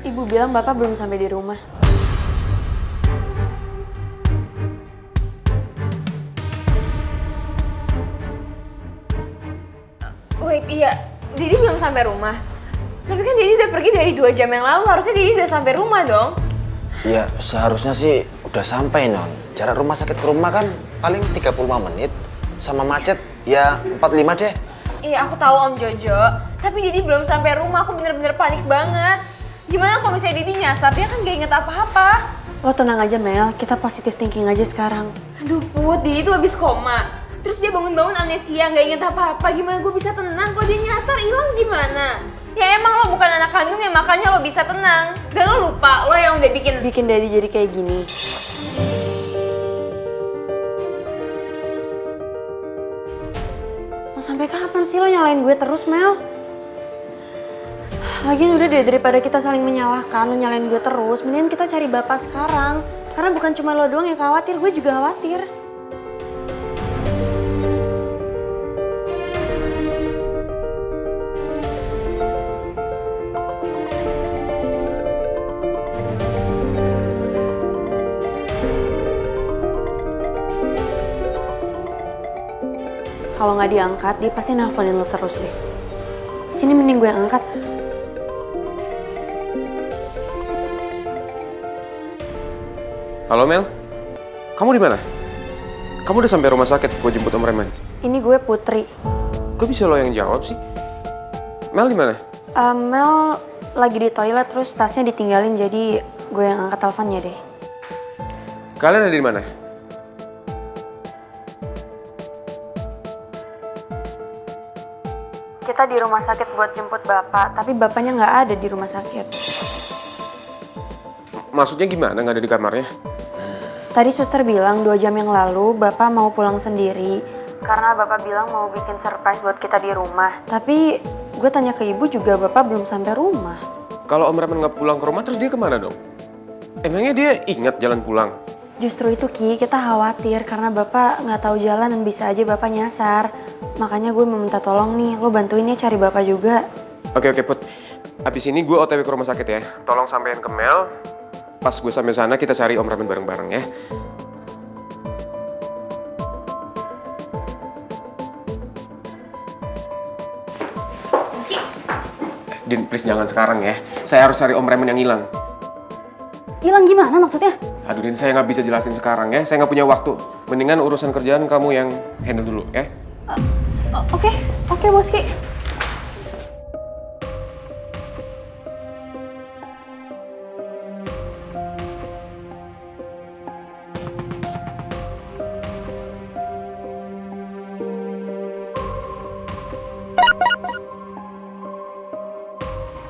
Ibu bilang Bapak belum sampai di rumah. Wait, iya. Didi belum sampai rumah. Tapi kan Didi udah pergi dari 2 jam yang lalu. Harusnya Didi udah sampai rumah dong. Ya seharusnya sih udah sampai non. Jarak rumah sakit ke rumah kan paling 35 menit. Sama macet ya 45 deh. Iya, aku tahu Om Jojo. Tapi Didi belum sampai rumah. Aku bener-bener panik banget. Gimana kalau misalnya Didi nyasar? Dia kan gak inget apa-apa. Lo tenang aja Mel, kita positive thinking aja sekarang. Aduh Put, Didi tuh habis koma. Terus dia bangun-bangun amnesia, gak inget apa-apa. Gimana gue bisa tenang? Kalau dia nyasar hilang gimana? Ya emang lo bukan anak kandung ya, makanya lo bisa tenang. Dan lo lupa, lo yang udah bikin Daddy jadi kayak gini. Mau sampai kapan sih lo nyalain gue terus, Mel? Lagian udah deh, daripada kita saling menyalahkan, lo nyalain gue terus, mendingan kita cari Bapak sekarang. Karena bukan cuma lo doang yang khawatir, gue juga khawatir. Kalau nggak diangkat, dia pasti nelfonin lo terus deh. Sini mending gue yang angkat. Halo Mel, kamu di mana? Kamu udah sampai rumah sakit, gue jemput Om Reman. Ini gue Putri. Kok bisa lo yang jawab sih? Mel di mana? Mel lagi di toilet terus tasnya ditinggalin, jadi gue yang angkat teleponnya deh. Kalian ada di mana? Kita di rumah sakit buat jemput Bapak, tapi Bapaknya nggak ada di rumah sakit. Maksudnya gimana nggak ada di kamarnya? Tadi suster bilang 2 jam yang lalu Bapak mau pulang sendiri. Karena Bapak bilang mau bikin surprise buat kita di rumah. Tapi gue tanya ke ibu juga Bapak belum sampai rumah. Kalau Om Reman nggak pulang ke rumah, terus dia kemana dong? Emangnya dia ingat jalan pulang? Justru itu Ki, kita khawatir karena Bapak nggak tahu jalan dan bisa aja Bapak nyasar. Makanya gue mau minta tolong nih, lo bantuin ya cari Bapak juga. Oke Put, abis ini gue OTW ke rumah sakit ya. Tolong sampein ke Mel. Pas gue sampai sana kita cari Om Reman bareng-bareng ya. Meski, Din, please jangan sekarang ya. Saya harus cari Om Reman yang hilang. Hilang gimana maksudnya? Aduh Din, saya nggak bisa jelasin sekarang ya. Saya nggak punya waktu. Mendingan urusan kerjaan kamu yang handle dulu ya. Oke Boski.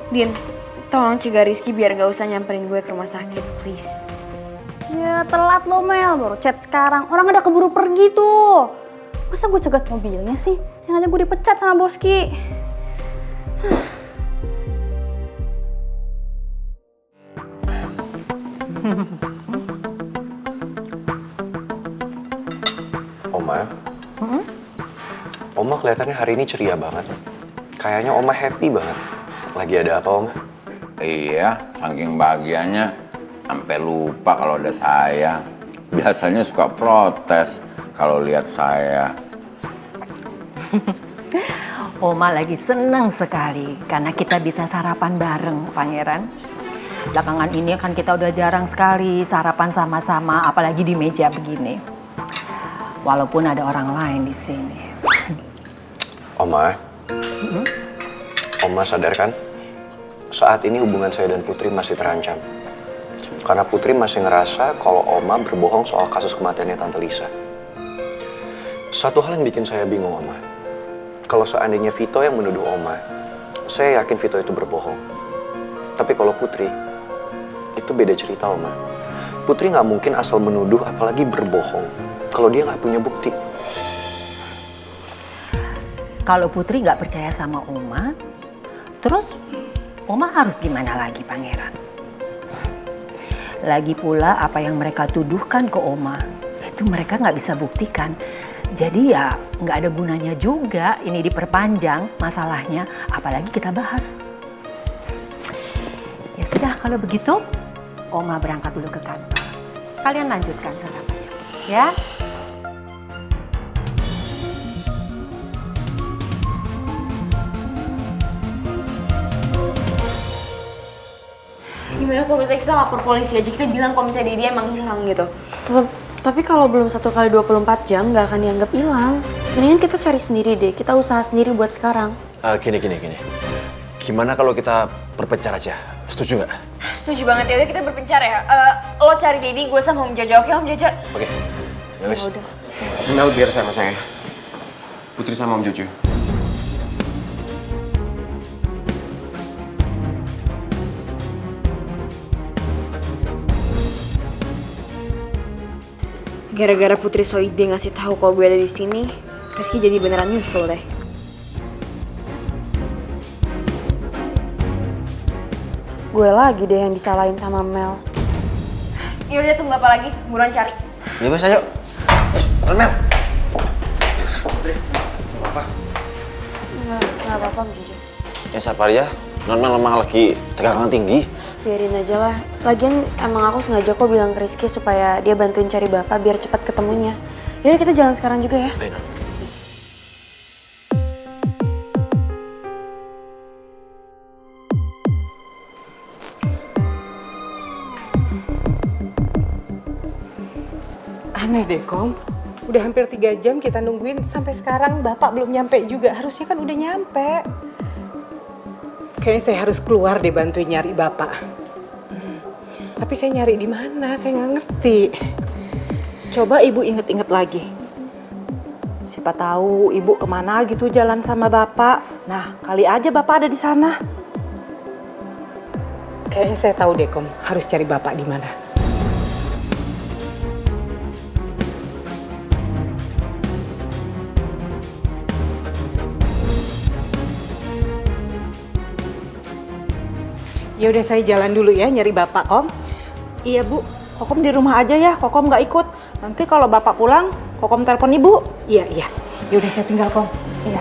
Din, tolong cegah Rizky biar gak usah nyamperin gue ke rumah sakit, please. Ya telat lo Mel, baru chat sekarang. Orang udah keburu pergi tuh. Masa gue cegat mobilnya sih? Yang ada gue dipecat sama Boski. Oma, Oma kelihatannya hari ini ceria banget. Kayaknya Oma happy banget. Lagi ada apa Oma? Iya, saking bahagianya sampai lupa kalau ada saya. Biasanya suka protes kalau lihat saya. Oma lagi seneng sekali karena kita bisa sarapan bareng, Pangeran. Belakangan ini kan kita udah jarang sekali sarapan sama-sama, apalagi di meja begini. Walaupun ada orang lain di sini. Oma, Oma sadar kan? Saat ini hubungan saya dan Putri masih terancam. Karena Putri masih ngerasa kalau Oma berbohong soal kasus kematiannya Tante Lisa. Satu hal yang bikin saya bingung, Oma. Kalau seandainya Vito yang menuduh Oma, saya yakin Vito itu berbohong. Tapi kalau Putri, itu beda cerita, Oma. Putri nggak mungkin asal menuduh apalagi berbohong kalau dia nggak punya bukti. Kalau Putri nggak percaya sama Oma, terus Oma harus gimana lagi, Pangeran? Lagi pula apa yang mereka tuduhkan ke Oma, itu mereka nggak bisa buktikan. Jadi ya nggak ada gunanya juga ini diperpanjang masalahnya, apalagi kita bahas. Ya Sudah kalau begitu, Oma berangkat dulu ke kantor. Kalian lanjutkan sarapannya, ya? Gimana kalau misalnya kita lapor polisi aja, kita bilang kalau misalnya dia emang hilang gitu. Tapi kalau belum 1 kali 24 jam nggak akan dianggap hilang. Mendingan kita cari sendiri deh, kita usaha sendiri buat sekarang. Gini. Gimana kalau kita berpencar aja? Setuju nggak? Setuju banget ya, udah kita berpencar ya. Lo cari Dedi, gue sama Om Jaja, oke Om Jaja? Oke. Ya wes. Udah. Mel biar sama saya. Putri sama Om Jojo. Gara-gara Putri Soide ngasih tahu kalau gue ada di sini, Rizky jadi beneran nyusul deh. Gue lagi deh yang disalahin sama Mel. Yaudah tunggu apa lagi, buruan cari. Ya wes, ayo. Mel. Nggak apa-apa, Om Jojo. Ya sabar ya. Non Mel emang lagi tegangan tinggi. Biarin aja lah. Lagian emang aku sengaja kok bilang ke Rizky supaya dia bantuin cari bapak biar cepat ketemunya. Yaudah kita jalan sekarang juga ya. Ayo, Non. Aneh deh, Kom. Udah hampir 3 jam kita nungguin, sampai sekarang Bapak belum nyampe juga. Harusnya kan udah nyampe. Kayaknya saya harus keluar deh bantuin nyari Bapak. Tapi saya nyari di mana? Saya nggak ngerti. Coba Ibu inget-inget lagi. Siapa tahu Ibu kemana gitu jalan sama Bapak. Nah, kali aja Bapak ada di sana. Kayaknya saya tahu deh, Kom. Harus cari Bapak di mana. Ya udah saya jalan dulu ya nyari Bapak, Kom. Iya, Bu. Kokom di rumah aja ya. Kokom nggak ikut. Nanti kalau Bapak pulang, Kokom telepon Ibu. Iya. Ya udah saya tinggal, Kom. Iya.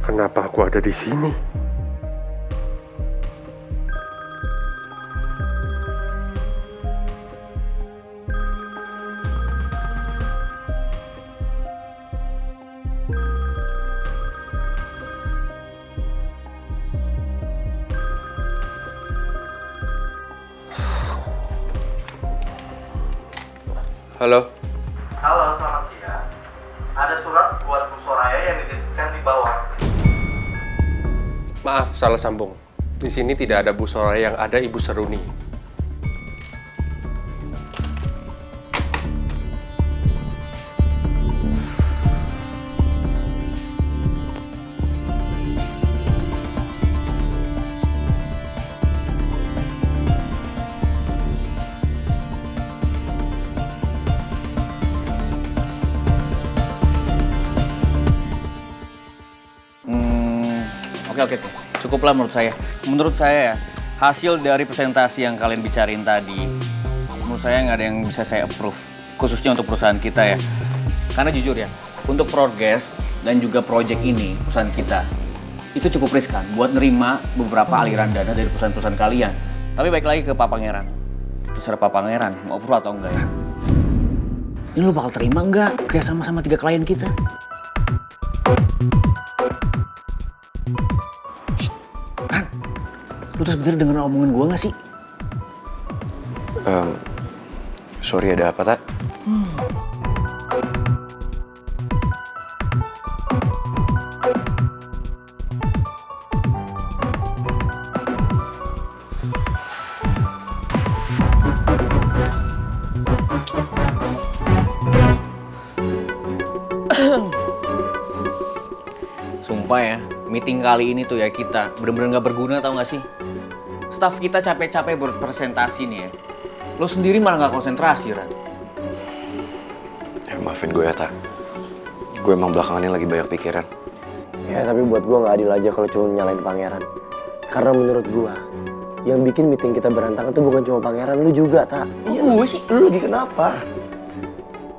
Kenapa aku ada di sini? Halo. Halo, selamat siang. Ada surat buat Bu Soraya yang dititipkan di bawah. Maaf, salah sambung. Di sini tidak ada Bu Soraya, yang ada Ibu Seruni. Oke. Cukuplah menurut saya. Menurut saya ya, hasil dari presentasi yang kalian bicarain tadi, menurut saya nggak ada yang bisa saya approve. Khususnya untuk perusahaan kita ya. Karena jujur ya, untuk progres dan juga project ini, perusahaan kita, itu cukup riskan buat nerima beberapa aliran dana dari perusahaan-perusahaan kalian. Tapi baik lagi ke Pak Pangeran. Terserah Pak Pangeran, mau approve atau enggak ya. Ini lo bakal terima nggak kerjasama sama 3 klien kita? Lu tuh sebenernya denger omongan gue gak sih? Sorry, ada apa, Tak? Sumpah ya, meeting kali ini tuh ya kita bener-bener gak berguna tau gak sih? Staff kita capek-capek berpresentasi nih ya. Lo sendiri malah gak konsentrasi, Ran. Ya maafin gue ya, Tak. Gue emang belakangan ini lagi banyak pikiran. Ya tapi buat gue gak adil aja kalau cuma nyalain pangeran. Karena menurut gue, yang bikin meeting kita berantakan tuh bukan cuma pangeran, lu juga, Tak. Iya, gue sih? Lu lagi kenapa?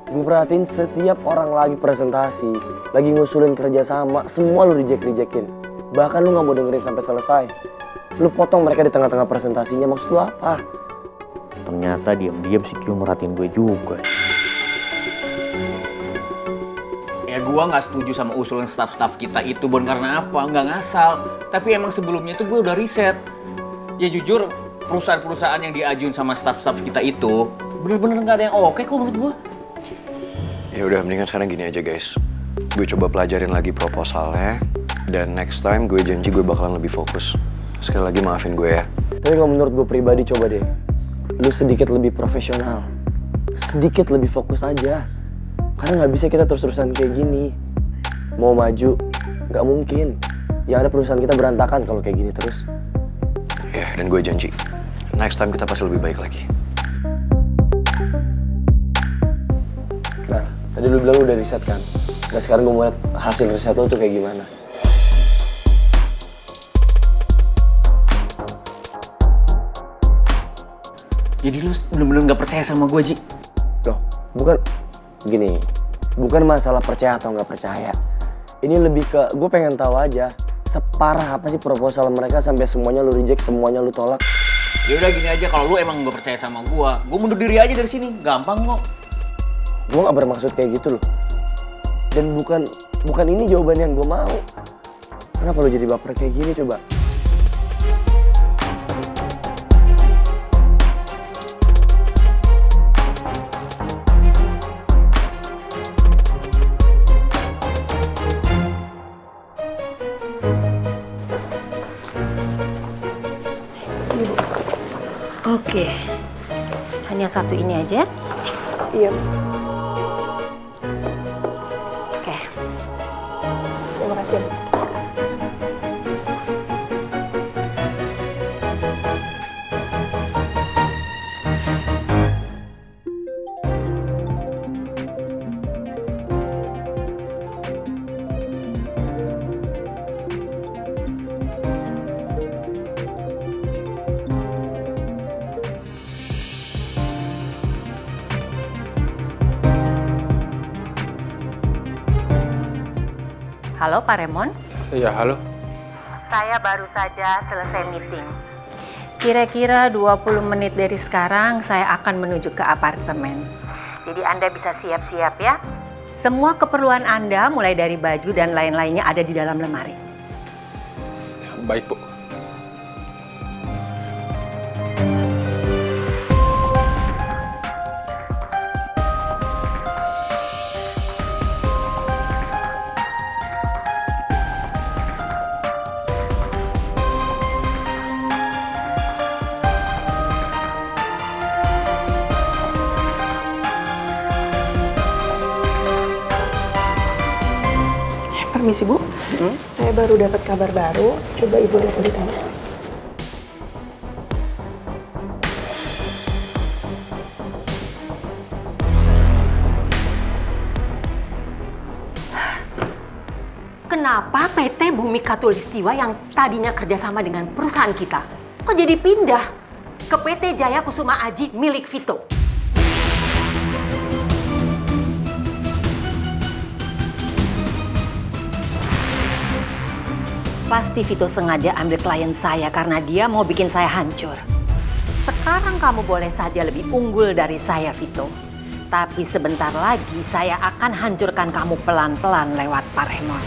Gue perhatiin setiap orang lagi presentasi, lagi ngusulin kerja sama, semua lu reject-rejectin. Bahkan lu gak mau dengerin sampai selesai. Lu potong mereka di tengah-tengah presentasinya, maksud lu apa? Ternyata diam-diam si Q merhatiin gue juga. Ya gue gak setuju sama usulan staff-staff kita itu, bukan karena apa, gak ngasal. Tapi emang sebelumnya tuh gue udah riset. Ya jujur, perusahaan-perusahaan yang diajuin sama staff-staff kita itu bener-bener gak ada yang oke kok menurut gue. Ya udah, mendingan sekarang gini aja guys. Gue coba pelajarin lagi proposalnya, dan next time gue janji gue bakalan lebih fokus. Sekali lagi maafin gue ya. Tapi kalau menurut gue pribadi coba deh, lu sedikit lebih profesional, sedikit lebih fokus aja. Karena nggak bisa kita terus-terusan kayak gini. Mau maju, nggak mungkin. Yang ada perusahaan kita berantakan kalau kayak gini terus. Ya, dan gue janji, next time kita pasti lebih baik lagi. Nah, tadi lu bilang lu udah riset kan? Nah sekarang gue mau lihat hasil riset lu tuh kayak gimana. Jadi lu bener-bener gak percaya sama gue, Ji? Loh, bukan gini, bukan masalah percaya atau nggak percaya. Ini lebih ke, gue pengen tahu aja, separah apa sih proposal mereka sampai semuanya lu reject, semuanya lu tolak. Ya udah gini aja, kalau lu emang gak percaya sama gue mundur diri aja dari sini, gampang kok. Gue nggak bermaksud kayak gitu loh. Dan bukan ini jawaban yang gue mau. Kenapa lu jadi baper kayak gini coba? Oke, hanya satu ini aja. Iya. Oke. Terima kasih. Halo Pak Remon. Iya, halo. Saya baru saja selesai meeting. Kira-kira 20 menit dari sekarang saya akan menuju ke apartemen. Jadi Anda bisa siap-siap ya. Semua keperluan Anda mulai dari baju dan lain-lainnya ada di dalam lemari. Baik, Bu. Permisi Bu, saya baru dapat kabar baru. Coba Ibu lihat beritanya. Kenapa PT Bumi Katulistiwa yang tadinya kerjasama dengan perusahaan kita, kok jadi pindah ke PT Jaya Kusuma Aji milik Vito? Pasti Vito sengaja ambil klien saya karena dia mau bikin saya hancur. Sekarang kamu boleh saja lebih unggul dari saya, Vito. Tapi sebentar lagi saya akan hancurkan kamu pelan-pelan lewat Pak Remon.